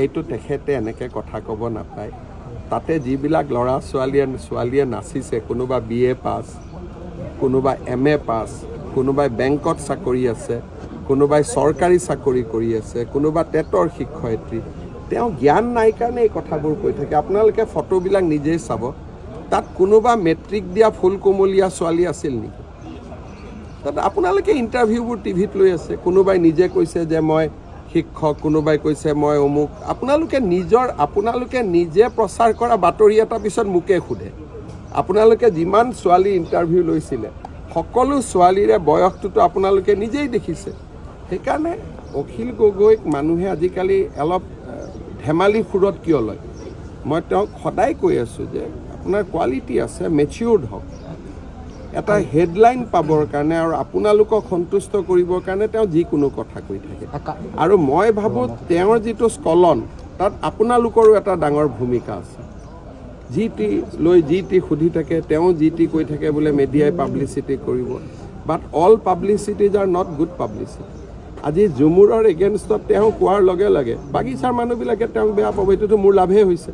এইটো তেখেতে এনেকৈ কথা ক'ব নাপায়। তাতে যিবিলাক ল'ৰা ছোৱালীয়ে নাচিছে, কোনোবা BA পাছ, কোনোবা MA পাছ, কোনোবাই বেংকত চাকৰি আছে, কোনোবাই চৰকাৰী চাকৰি কৰি আছে, কোনোবা টেটৰ শিক্ষয়িত্ৰী। তেওঁ জ্ঞান নাই কাৰণে এই কথাবোৰ কৈ থাকে। আপোনালোকে ফটোবিলাক নিজেই চাব। তাত কোনোবা মেট্ৰিক দিয়া ফুল কোমলীয়া ছোৱালী আছিল নেকি? তাত আপোনালোকে ইণ্টাৰভিউবোৰ টিভিত লৈ আছে। কোনোবাই নিজে কৈছে যে মই শিক্ষক, কোনোবাই কৈছে মই অমুক। আপোনালোকে নিজে প্ৰচাৰ কৰা বাতৰি এটা পিছত মোকে সোধে। আপোনালোকে যিমান ছোৱালী ইণ্টাৰভিউ লৈছিলে, সকলো ছোৱালীৰে বয়সটোতো আপোনালোকে নিজেই দেখিছে। সেইকাৰণে অখিল গগৈক মানুহে আজিকালি অলপ ধেমালি সুৰত কিয় লয়? মই তেওঁক সদায় কৈ আছোঁ যে আপোনাৰ কোৱালিটি আছে, মেচিউৰ্ড হওক। এটা হেডলাইন পাবৰ কাৰণে আৰু আপোনালোকক সন্তুষ্ট কৰিবৰ কাৰণে তেওঁ যিকোনো কথা কৈ থাকে। আৰু মই ভাবোঁ তেওঁৰ যিটো স্খলন, তাত আপোনালোকৰো এটা ডাঙৰ ভূমিকা আছে। যি টি সুধি থাকে, তেওঁ যি টি কৈ থাকে বোলে মিডিয়াই পাব্লিচিটি কৰিব। But all publicities are not good publicity. আজি ঝুমুৰৰ এগেইনষ্টত তেওঁ কোৱাৰ লগে লগে বাগিচাৰ মানুহবিলাকে তেওঁক বেয়া পাব। এইটোতো মোৰ লাভহে হৈছে।